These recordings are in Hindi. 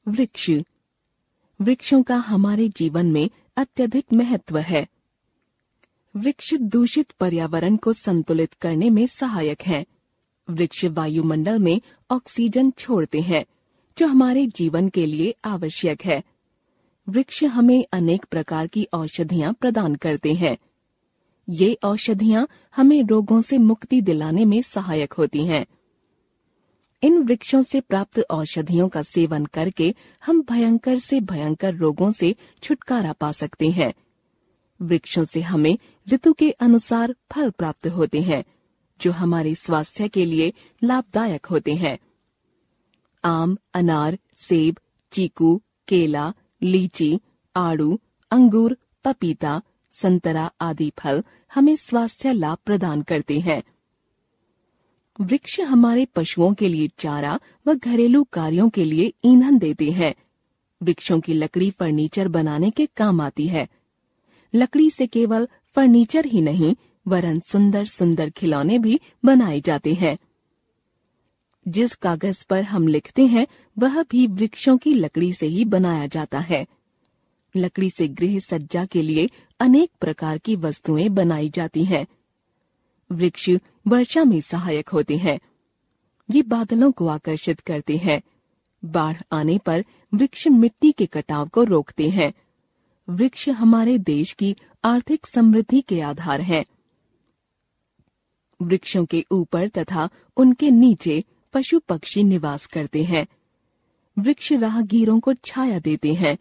वृक्ष। वृक्षों का हमारे जीवन में अत्यधिक महत्व है। वृक्ष दूषित पर्यावरण को संतुलित करने में सहायक हैं। वृक्ष वायुमंडल में ऑक्सीजन छोड़ते हैं, जो हमारे जीवन के लिए आवश्यक है। वृक्ष हमें अनेक प्रकार की औषधियां प्रदान करते हैं। ये औषधियां हमें रोगों से मुक्ति दिलाने में सहायक होती हैं। इन वृक्षों से प्राप्त औषधियों का सेवन करके हम भयंकर से भयंकर रोगों से छुटकारा पा सकते हैं। वृक्षों से हमें ऋतु के अनुसार फल प्राप्त होते हैं, जो हमारे स्वास्थ्य के लिए लाभदायक होते हैं। आम, अनार, सेब, चीकू, केला, लीची, आड़ू, अंगूर, पपीता, संतरा आदि फल हमें स्वास्थ्य लाभ प्रदान करते हैं। वृक्ष हमारे पशुओं के लिए चारा व घरेलू कार्यों के लिए ईंधन देते हैं। वृक्षों की लकड़ी फर्नीचर बनाने के काम आती है। लकड़ी से केवल फर्नीचर ही नहीं, वरन सुंदर सुंदर खिलौने भी बनाए जाते हैं। जिस कागज पर हम लिखते हैं वह भी वृक्षों की लकड़ी से ही बनाया जाता है। लकड़ी से गृह सज्जा के लिए अनेक प्रकार की वस्तुएं बनाई जाती हैं। वृक्ष वर्षा में सहायक होते हैं। ये बादलों को आकर्षित करते हैं। बाढ़ आने पर वृक्ष मिट्टी के कटाव को रोकते हैं। वृक्ष हमारे देश की आर्थिक समृद्धि के आधार हैं। वृक्षों के ऊपर तथा उनके नीचे पशु पक्षी निवास करते हैं। वृक्ष राहगीरों को छाया देते हैं।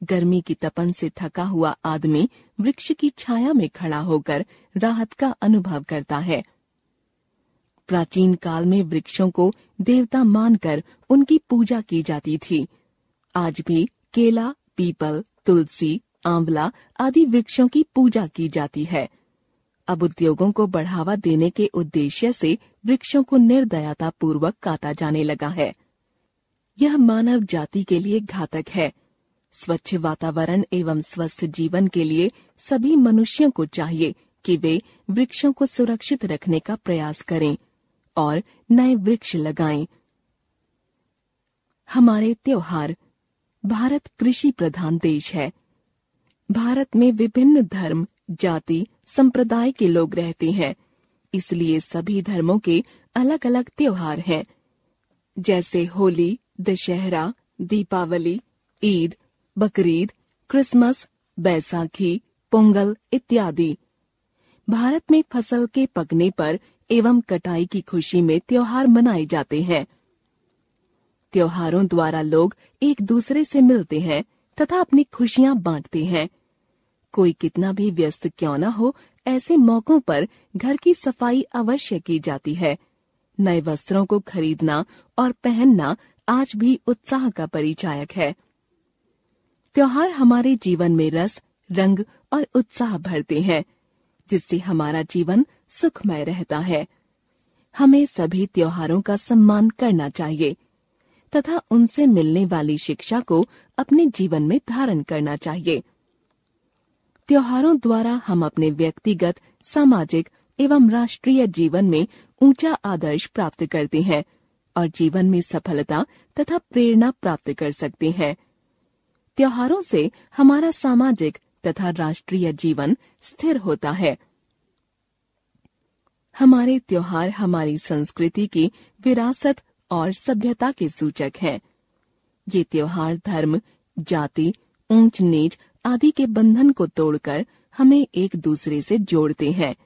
गर्मी की तपन से थका हुआ आदमी वृक्ष की छाया में खड़ा होकर राहत का अनुभव करता है। प्राचीन काल में वृक्षों को देवता मानकर उनकी पूजा की जाती थी। आज भी केला, पीपल, तुलसी, आंवला आदि वृक्षों की पूजा की जाती है। अब उद्योगों को बढ़ावा देने के उद्देश्य से वृक्षों को निर्दयता पूर्वक काटा जाने लगा है। यह मानव जाति के लिए घातक है। स्वच्छ वातावरण एवं स्वस्थ जीवन के लिए सभी मनुष्यों को चाहिए कि वे वृक्षों को सुरक्षित रखने का प्रयास करें और नए वृक्ष लगाएं। हमारे त्योहार। भारत कृषि प्रधान देश है। भारत में विभिन्न धर्म, जाति, संप्रदाय के लोग रहते हैं। इसलिए सभी धर्मों के अलग अलग त्योहार हैं, जैसे होली, दशहरा, दीपावली, ईद, बकरीद, क्रिसमस, बैसाखी, पोंगल इत्यादि। भारत में फसल के पकने पर एवं कटाई की खुशी में त्योहार मनाए जाते हैं। त्योहारों द्वारा लोग एक दूसरे से मिलते हैं तथा अपनी खुशियां बांटते हैं। कोई कितना भी व्यस्त क्यों न हो, ऐसे मौकों पर घर की सफाई अवश्य की जाती है। नए वस्त्रों को खरीदना और पहनना आज भी उत्साह का परिचायक है। त्योहार हमारे जीवन में रस, रंग और उत्साह भरते हैं, जिससे हमारा जीवन सुखमय रहता है। हमें सभी त्योहारों का सम्मान करना चाहिए तथा उनसे मिलने वाली शिक्षा को अपने जीवन में धारण करना चाहिए। त्योहारों द्वारा हम अपने व्यक्तिगत, सामाजिक एवं राष्ट्रीय जीवन में ऊंचा आदर्श प्राप्त करते हैं और जीवन में सफलता तथा प्रेरणा प्राप्त कर सकते हैं। त्योहारों से हमारा सामाजिक तथा राष्ट्रीय जीवन स्थिर होता है। हमारे त्योहार हमारी संस्कृति की विरासत और सभ्यता के सूचक हैं। ये त्योहार धर्म, जाति, ऊंच नीच आदि के बंधन को तोड़कर हमें एक दूसरे से जोड़ते हैं।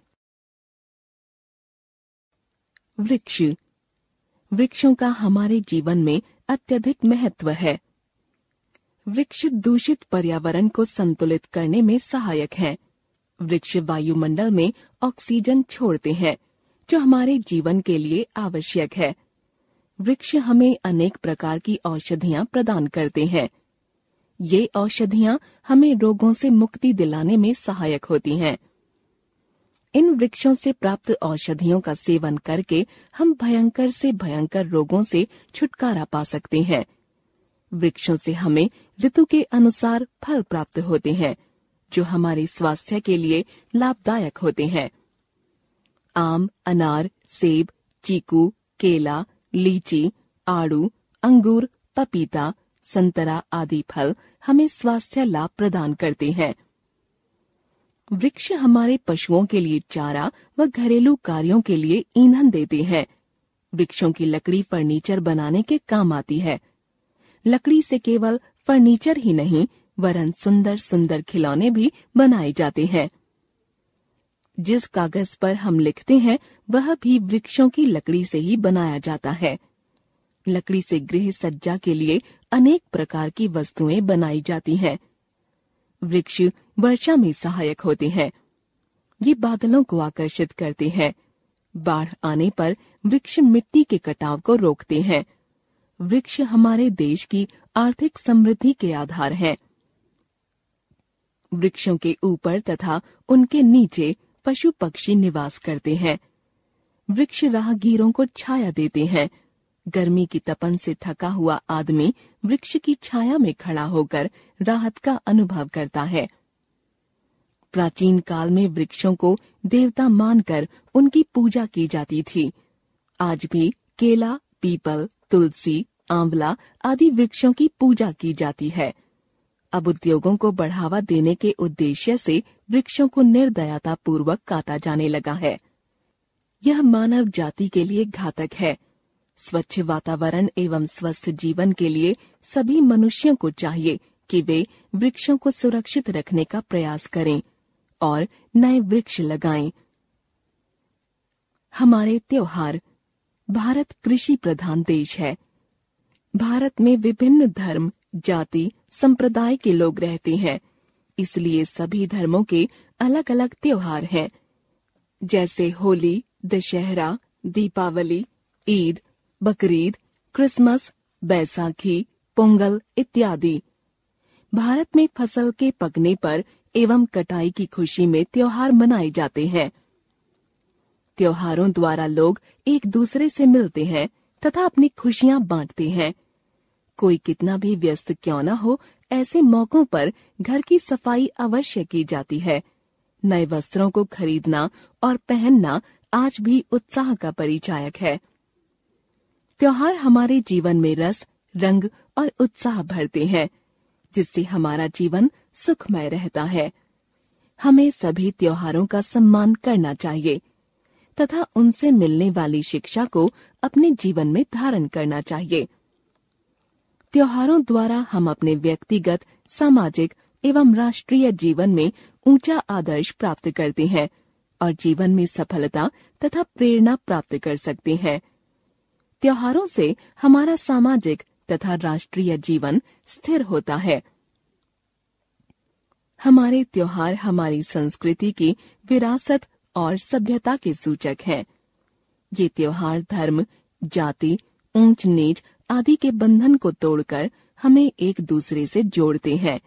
वृक्ष। वृक्षों का हमारे जीवन में अत्यधिक महत्व है। वृक्ष दूषित पर्यावरण को संतुलित करने में सहायक हैं। वृक्ष वायुमंडल में ऑक्सीजन छोड़ते हैं, जो हमारे जीवन के लिए आवश्यक है। वृक्ष हमें अनेक प्रकार की औषधियां प्रदान करते हैं। ये औषधियां हमें रोगों से मुक्ति दिलाने में सहायक होती हैं। इन वृक्षों से प्राप्त औषधियों का सेवन करके हम भयंकर से भयंकर रोगों से छुटकारा पा सकते हैं। वृक्षों से हमें ऋतु के अनुसार फल प्राप्त होते हैं, जो हमारे स्वास्थ्य के लिए लाभदायक होते हैं। आम, अनार, सेब, चीकू, केला, लीची, आड़ू, अंगूर, पपीता, संतरा आदि फल हमें स्वास्थ्य लाभ प्रदान करते हैं। वृक्ष हमारे पशुओं के लिए चारा व घरेलू कार्यों के लिए ईंधन देते हैं। वृक्षों की लकड़ी फर्नीचर बनाने के काम आती है। लकड़ी से केवल फर्नीचर ही नहीं वरन सुंदर सुंदर खिलौने भी बनाए जाते हैं। जिस कागज पर हम लिखते हैं वह भी वृक्षों की लकड़ी से ही बनाया जाता है। लकड़ी से गृह सज्जा के लिए अनेक प्रकार की वस्तुएं बनाई जाती हैं। वृक्ष वर्षा में सहायक होते हैं। ये बादलों को आकर्षित करते हैं। बाढ़ आने पर वृक्ष मिट्टी के कटाव को रोकते हैं। वृक्ष हमारे देश की आर्थिक समृद्धि के आधार हैं। वृक्षों के ऊपर तथा उनके नीचे पशु पक्षी निवास करते हैं। वृक्ष राहगीरों को छाया देते हैं। गर्मी की तपन से थका हुआ आदमी वृक्ष की छाया में खड़ा होकर राहत का अनुभव करता है। प्राचीन काल में वृक्षों को देवता मानकर उनकी पूजा की जाती थी। आज भी केला, पीपल, तुलसी, आंवला आदि वृक्षों की पूजा की जाती है। अब उद्योगों को बढ़ावा देने के उद्देश्य से वृक्षों को निर्दयता पूर्वक काटा जाने लगा है। यह मानव जाति के लिए घातक है। स्वच्छ वातावरण एवं स्वस्थ जीवन के लिए सभी मनुष्यों को चाहिए कि वे वृक्षों को सुरक्षित रखने का प्रयास करें और नए वृक्ष लगाएं। हमारे त्योहार। भारत कृषि प्रधान देश है। भारत में विभिन्न धर्म, जाति, संप्रदाय के लोग रहते हैं। इसलिए सभी धर्मों के अलग अलग त्योहार हैं, जैसे होली, दशहरा, दीपावली, ईद, बकरीद, क्रिसमस, बैसाखी, पोंगल इत्यादि। भारत में फसल के पकने पर एवं कटाई की खुशी में त्योहार मनाए जाते हैं। त्योहारों द्वारा लोग एक दूसरे से मिलते हैं तथा अपनी खुशियां बांटते हैं। कोई कितना भी व्यस्त क्यों न हो, ऐसे मौकों पर घर की सफाई अवश्य की जाती है। नए वस्त्रों को खरीदना और पहनना आज भी उत्साह का परिचायक है। त्योहार हमारे जीवन में रस, रंग और उत्साह भरते हैं, जिससे हमारा जीवन सुखमय रहता है। हमें सभी त्योहारों का सम्मान करना चाहिए तथा उनसे मिलने वाली शिक्षा को अपने जीवन में धारण करना चाहिए। त्योहारों द्वारा हम अपने व्यक्तिगत, सामाजिक एवं राष्ट्रीय जीवन में ऊंचा आदर्श प्राप्त करते हैं और जीवन में सफलता तथा प्रेरणा प्राप्त कर सकते हैं। त्योहारों से हमारा सामाजिक तथा राष्ट्रीय जीवन स्थिर होता है। हमारे त्योहार हमारी संस्कृति की विरासत और सभ्यता के सूचक हैं। ये त्योहार धर्म, जाति, ऊंच नीच आदि के बंधन को तोड़कर हमें एक दूसरे से जोड़ते हैं।